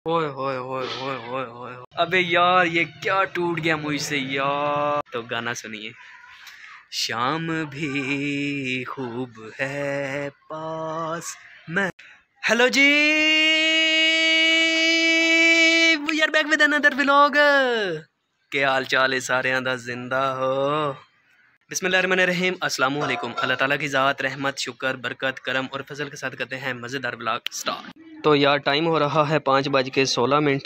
ओए होए होए होए होए होए। अबे यार ये क्या टूट गया मुझसे यार। तो गाना सुनिए। शाम भी खूब है पास मैं। Hello ji, we are back with another vlog. क्या हाल चाल है सारे दा जिंदा हो। बिस्मिल्लाहिर्रहमानिर्रहीम, अस्सलाम वालेकुम। अल्लाह ताला की ज़ात रहमत शुक्र बरकत करम और फजल के साथ करते हैं मज़ेदार व्लॉग स्टार्ट। तो यार टाइम हो रहा है 5:16।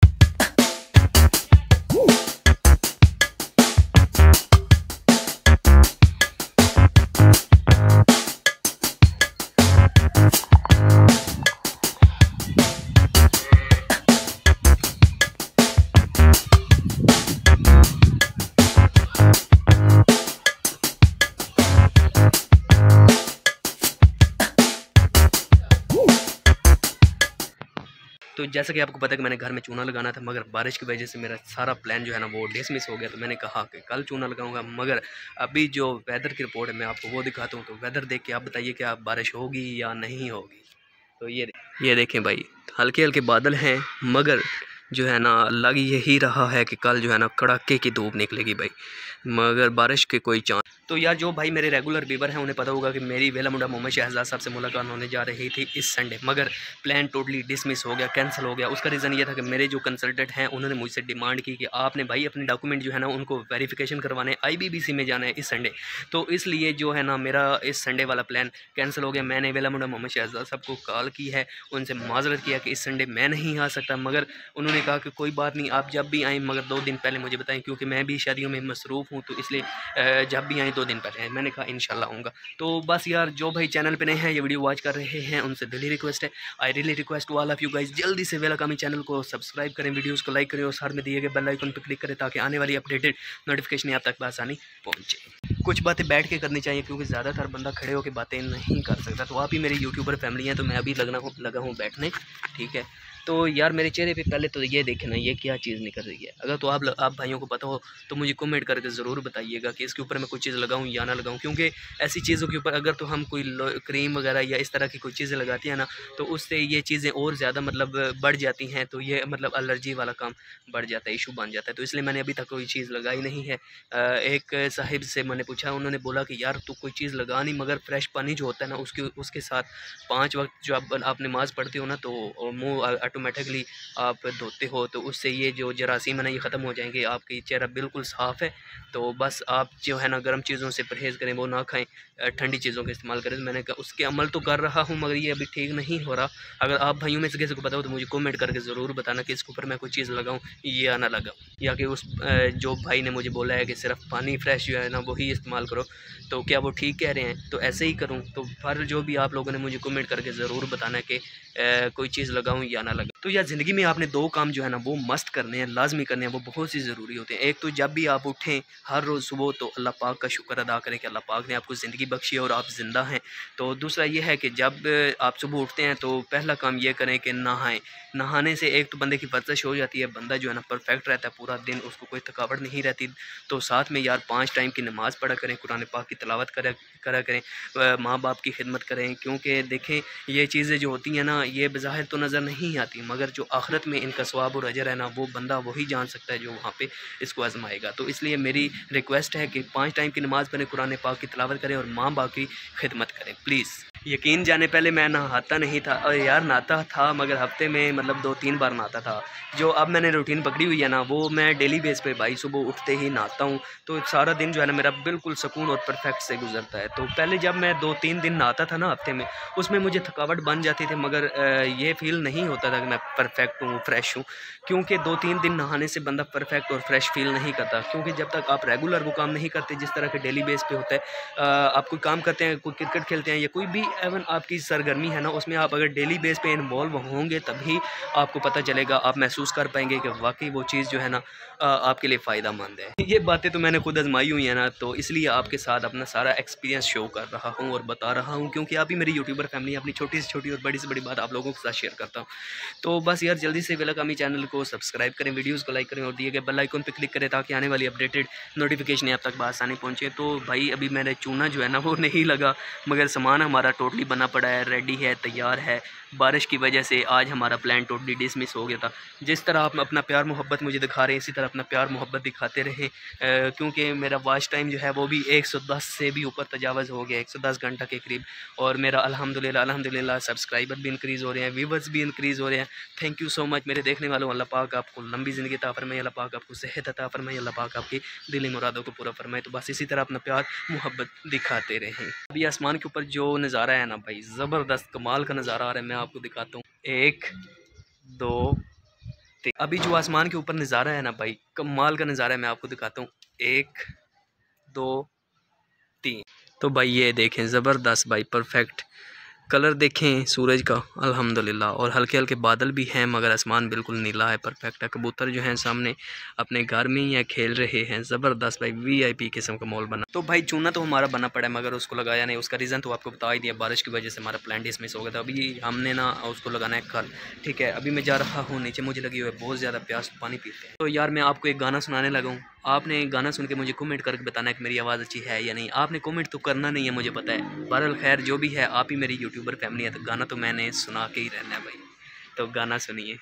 तो जैसा कि आपको पता है कि मैंने घर में चूना लगाना था, मगर बारिश की वजह से मेरा सारा प्लान जो है ना वो डिसमिस हो गया। तो मैंने कहा कि कल चूना लगाऊंगा, मगर अभी जो वेदर की रिपोर्ट है मैं आपको वो दिखाता हूँ। तो वेदर देख के आप बताइए कि आप बारिश होगी या नहीं होगी। तो ये देखें भाई, हल्के हल्के बादल हैं, मगर जो है ना लग यही रहा है कि कल जो है ना कड़ाके की धूप निकलेगी भाई, मगर बारिश के कोई चांस। तो यार जो भाई मेरे रेगुलर व्यूवर हैं उन्हें पता होगा कि मेरी वेला मुंडा मोहम्मद शहजाद साहब से मुलाकात होने जा रही थी इस संडे, मगर प्लान टोटली डिसमिस हो गया, कैंसिल हो गया। उसका रीज़न ये था कि मेरे जो कंसल्टेंट हैं उन्होंने मुझसे डिमांड की कि आपने भाई अपने डॉक्यूमेंट जो है ना उनको वेरिफिकेशन करवाने IBBC में जाना है इस संडे। तो इसलिए जो है ना मेरा इस संडे वाला प्लान कैंसिल हो गया। मैंने वेला मुंडा मोहम्मद शहजाद साहब को कॉल की है, उनसे माजरत किया कि इस संडे मैं नहीं आ सकता, मगर उन्होंने कहा कि कोई बात नहीं, आप जब भी आएँ मगर 2 दिन पहले मुझे बताएं, क्योंकि मैं भी शादियों में मसरूफ़ हूँ। तो इसलिए जब भी आएँ 2 दिन पहले आएँ। मैंने कहा इंशाल्लाह आऊँगा। तो बस यार जो भाई चैनल पे नए हैं, ये वीडियो वॉच कर रहे हैं, उनसे दिली रिक्वेस्ट है, I really request to all of you guys, जल्दी से वेलकमी चैनल को सब्सक्राइब करें, वीडियोज़ को लाइक करें और साथ में दिए गए बेल आइकन पर क्लिक करें ताकि आने वाली अपडेटेड नोटिफिकेशन आप तक आसानी पहुँचे। कुछ बातें बैठ के करनी चाहिए, क्योंकि ज़्यादातर बंदा खड़े होकर बातें नहीं कर सकता। तो आप ही मेरे यूट्यूबर फैमिली हैं, तो मैं अभी लगा हूँ बैठने, ठीक है। तो यार मेरे चेहरे पे पहले तो ये देखे ना, ये क्या चीज़ निकल रही है। अगर तो आप भाइयों को पता हो तो मुझे कमेंट करके ज़रूर बताइएगा कि इसके ऊपर मैं कोई चीज़ लगाऊं या ना लगाऊं, क्योंकि ऐसी चीज़ों के ऊपर अगर तो हम कोई क्रीम वगैरह या इस तरह की कोई चीज़ें लगाती हैं ना, तो उससे ये चीज़ें और ज़्यादा मतलब बढ़ जाती हैं। तो ये मतलब एलर्जी वाला काम बढ़ जाता है, इशू बन जाता है। तो इसलिए मैंने अभी तक कोई चीज़ लगाई नहीं है। एक साहिब से मैंने पूछा, उन्होंने बोला कि यार तू कोई चीज़ लगा नहीं, मगर फ्रेश पानी जो होता है ना उसके साथ 5 वक्त जो आप नमाज़ पढ़ते हो ना, तो मुँह ऑटोमेटिकली आप धोते हो, तो उससे ये जो जरासीम है ना ये ख़त्म हो जाएंगे, आपकी चेहरा बिल्कुल साफ़ है। तो बस आप जो है ना गर्म चीज़ों से परहेज़ करें, वो ना खाएं, ठंडी चीज़ों का इस्तेमाल करें। तो मैंने कहा उसके अमल तो कर रहा हूँ, मगर ये अभी ठीक नहीं हो रहा। अगर आप भाइयों में से किसी को पता हो तो मुझे कमेंट करके ज़रूर बताना कि इसके ऊपर मैं कोई चीज़ लगाऊँ या ना लगाऊँ, या कि उस जो भाई ने मुझे बोला है कि सिर्फ पानी फ्रेश जो है ना वही इस्तेमाल करो, तो क्या वो ठीक कह रहे हैं, तो ऐसे ही करूँ। तो पर जो भी आप लोगों ने मुझे कमेंट करके ज़रूर बताना कि कोई चीज़ लगाऊँ या ना लगाऊँ। तो यार ज़िंदगी में आपने 2 काम जो है ना वो मस्ट करने हैं, लाजमी करने हैं, वो बहुत ही ज़रूरी होते हैं। एक तो जब भी आप उठें हर रोज़ सुबह, तो अल्लाह पाक का शुक्र अदा करें कि अल्लाह पाक ने आपको ज़िंदगी बख्शी है और आप ज़िंदा हैं। तो दूसरा ये है कि जब आप सुबह उठते हैं तो पहला काम ये करें कि नहाएं। नहाने से एक तो बंदे की वर्जिश हो जाती है, बंदा जो है ना परफेक्ट रहता है पूरा दिन, उसको कोई थकावट नहीं रहती। तो साथ में यार 5 टाइम की नमाज़ पढ़ा करें, कुरान पाक की तिलावत करा करें, माँ बाप की खिदमत करें, क्योंकि देखें ये चीज़ें जो होती हैं ना ये बज़ाहिर तो नज़र नहीं आती, मगर जो आखिरत में इनका सवाब और अजर है ना वो बंदा वही जान सकता है जो वहाँ पे इसको आजमाएगा। तो इसलिए मेरी रिक्वेस्ट है कि 5 टाइम की नमाज़ पढ़ें, कुरान पाक की तिलावत करें और माँ बाप की खिदमत करें प्लीज़। यकीन जाने पहले मैं नहाता नहीं था, और यार नहाता था मगर हफ्ते में मतलब 2-3 बार नहाता था। जो अब मैंने रूटीन पकड़ी हुई है ना वो मैं डेली बेस पे भाई सुबह उठते ही नहाता हूँ, तो सारा दिन जो है ना मेरा बिल्कुल सुकून और परफेक्ट से गुजरता है। तो पहले जब मैं 2-3 दिन नहाता था ना हफ्ते में, उसमें मुझे थकावट बन जाती थी, मगर ये फील नहीं होता था कि मैं परफेक्ट हूँ, फ्रेश हूँ, क्योंकि 2-3 दिन नहाने से बंदा परफेक्ट और फ्रेश फील नहीं करता। क्योंकि जब तक आप रेगुलर वो काम नहीं करते जिस तरह के डेली बेस पे होता है, आप कोई काम करते हैं, कोई क्रिकेट खेलते हैं या कोई भी एवन आपकी सरगर्मी है ना, उसमें आप अगर डेली बेस पे इन्वॉल्व होंगे तभी आपको पता चलेगा, आप महसूस कर पाएंगे कि वाकई वो चीज़ जो है ना आपके लिए फ़ायदा मंद है। ये बातें तो मैंने खुद आजमाई हुई है ना, तो इसलिए आपके साथ अपना सारा एक्सपीरियंस शो कर रहा हूँ और बता रहा हूँ, क्योंकि आप ही मेरी यूट्यूबर फैमिली, अपनी छोटी से छोटी और बड़ी से बड़ी बात आप लोगों के साथ शेयर करता हूँ। तो बस यार जल्दी से वेलकमी चैनल को सब्सक्राइब करें, वीडियोस को लाइक करें और दिए गए बेल आइकन पर क्लिक करें ताकि आने वाली अपडेटेड नोटिफिकेशन आप तक बासानी पहुंचे। तो भाई अभी मैंने चूना जो है ना वो नहीं लगा, मगर सामान हमारा टोटली बना पड़ा है, रेडी है, तैयार है। बारिश की वजह से आज हमारा प्लान टोटली डिसमिस हो गया था। जिस तरह आप अपना प्यार मोहब्बत मुझे दिखा रहे हैं इसी तरह अपना प्यार मोहब्बत दिखाते रहें, क्योंकि मेरा वॉच टाइम जो है वो भी 110 से भी ऊपर तजावज़ हो गया, 110 घंटा के करीब। और मेरा अल्हम्दुलिल्लाह सब्सक्राइबर भी इंक्रीज़ हो रहे हैं, व्यूवर्स भी इंक्रीज़ हो रहे हैं। थैंक यू सो मच मेरे देखने वालों। अल्लाह पाक आपको लंबी ज़िंदगी अता फरमाए, अल्लाह पाक आपको सेहत अता फरमाए, अल्लाह पाक आपकी दिली मुरादों को पूरा फरमाए। तो बस इसी तरह अपना प्यार मोहब्बत दिखाते रहें। अभी आसमान के ऊपर जो नज़ारा है ना भाई, ज़बरदस्त कमाल का नज़ारा आ रहा है, मैं आपको दिखाता हूँ। 1 2 3। अभी जो आसमान के ऊपर नज़ारा है ना भाई, कमाल का नज़ारा है, मैं आपको दिखाता हूँ। 1 2 3। तो भाई ये देखें, ज़बरदस्त भाई, परफेक्ट कलर देखें सूरज का अल्हम्दुलिल्लाह। और हल्के हल्के बादल भी हैं मगर आसमान बिल्कुल नीला है, परफेक्ट है। कबूतर जो हैं सामने अपने घर में ही है, खेल रहे हैं। ज़बरदस्त भाई, वीआईपी किस्म का मॉल बना। तो भाई चूना तो हमारा बना पड़ा है मगर उसको लगाया नहीं। उसका रीज़न तो आपको बता ही दिया, बारिश की वजह से हमारा प्लान डिसमिस हो गया था। अभी हमने ना उसको लगाना है कल, ठीक है। अभी मैं जा रहा हूँ नीचे, मुझे लगी हुई है बहुत ज़्यादा प्यास, पानी पीते हैं। तो यार मैं आपको एक गाना सुनाने लगा हूँ, आपने गाना सुन के मुझे कमेंट करके बताना है कि मेरी आवाज़ अच्छी है या नहीं। आपने कमेंट तो करना नहीं है, मुझे पता है। बहरहाल खैर जो भी है, आप ही मेरी यूट्यूबर फैमिली है, तो गाना तो मैंने सुना के ही रहना है भाई। तो गाना सुनिए।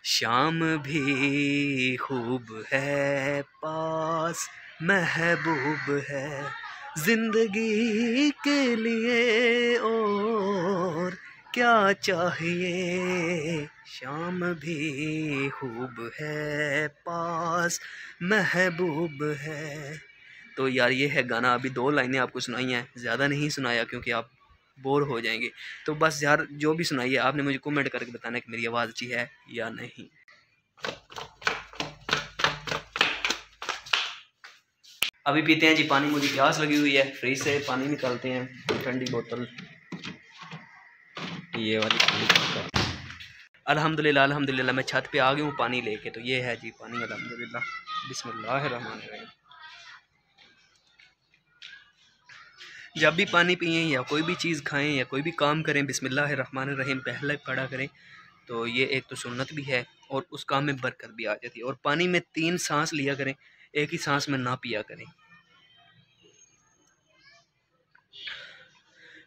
शाम भी खूब है, पास महबूब है, जिंदगी के लिए और क्या चाहिए। शाम भी खूब है, पास महबूब है। तो यार ये है गाना। अभी 2 लाइनें आपको सुनाई हैं, ज़्यादा नहीं सुनाया क्योंकि आप बोर हो जाएंगे। तो बस यार जो भी सुनाई है आपने मुझे कमेंट करके बताना है कि मेरी आवाज़ अच्छी है या नहीं। अभी पीते हैं जी पानी, मुझे प्यास लगी हुई है। फ्रिज से पानी निकालते हैं, ठंडी बोतल ये वाली। अल्हम्दुलिल्लाह मैं छत पे आ गया हूँ पानी लेके। तो ये है जी पानी, अल्हम्दुलिल्लाह। बिस्मिल्लाहिर्रहमानिर्रहीम। जब भी पानी पिएँ या कोई भी चीज़ खाएं या कोई भी काम करें, बिस्मिल्लाहिर्रहमानिर्रहीम पहले पढ़ा करें। तो ये एक तो सुन्नत भी है और उस काम में बरकत भी आ जाती है। और पानी में 3 सांस लिया करें, एक ही सांस में ना पिया करें।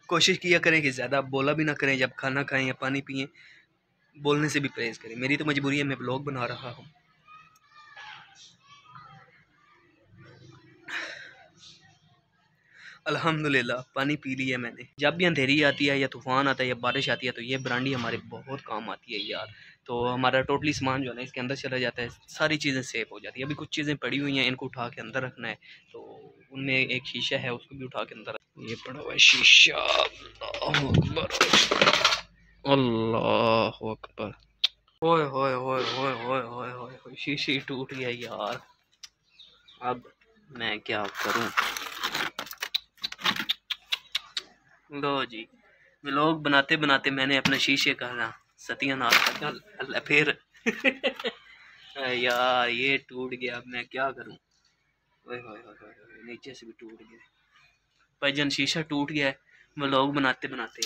कोशिश किया करें कि ज़्यादा बोला भी ना करें जब खाना खाएं या पानी पिएं, बोलने से भी परहेज़ करें। मेरी तो मजबूरी है, मैं ब्लॉग बना रहा हूँ। अल्हम्दुलिल्लाह पानी पी लिया मैंने। जब भी अंधेरी आती है या तूफ़ान आता है या बारिश आती है तो ये ब्रांडी हमारे बहुत काम आती है यार। तो हमारा टोटली सामान जो है ना इसके अंदर चला जाता है, सारी चीज़ें सेफ हो जाती है। अभी कुछ चीज़ें पड़ी हुई हैं, इनको उठा के अंदर रखना है। तो उनमें एक शीशा है, उसको भी उठा के अंदर, ये पड़ा हुआ है शीशा। अल्लाहु अकबर, अल्लाहु अकबर। ओए होए होए होए होए होए होए, शीशी टूट गया यार। अब मैं क्या करूं। लो जी, व्लॉग बनाते बनाते मैंने अपना शीशे का ना सत्यानाश कर फिर यार ये टूट गया, अब मैं क्या करूं। ओए होए होए होए, नीचे से भी टूट गया भाईजान, शीशा टूट गया है व्लॉग बनाते बनाते।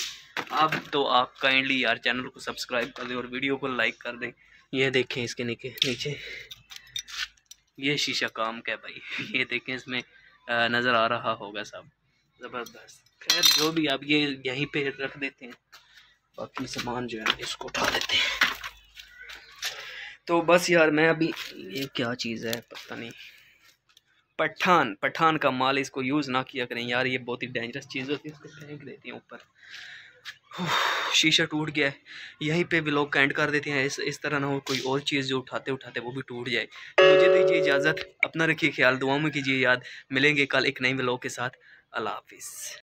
अब तो आप काइंडली यार चैनल को सब्सक्राइब कर दें और वीडियो को लाइक कर दें। ये देखें इसके नीचे ये शीशा काम का है भाई। ये देखें, इसमें नज़र आ रहा होगा सब, ज़बरदस्त। खैर जो भी, आप ये यहीं पे रख देते हैं, बाकी सामान जो है इसको उठा देते हैं। तो बस यार मैं अभी, ये क्या चीज़ है पता नहीं, पठान का माल, इसको यूज़ ना किया करें यार, ये बहुत ही डेंजरस चीज़ होती है, इसको फेंक देते हैं ऊपर। शीशा टूट गया है, यहीं पे व्लॉग का एंड कर देते हैं। इस तरह ना हो कोई और चीज़ जो उठाते वो भी टूट जाए। मुझे दीजिए इजाज़त, अपना रखिए ख्याल, दुआओं में कीजिए याद। मिलेंगे कल एक नई व्लॉग के साथ। अल्लाह हाफिज़।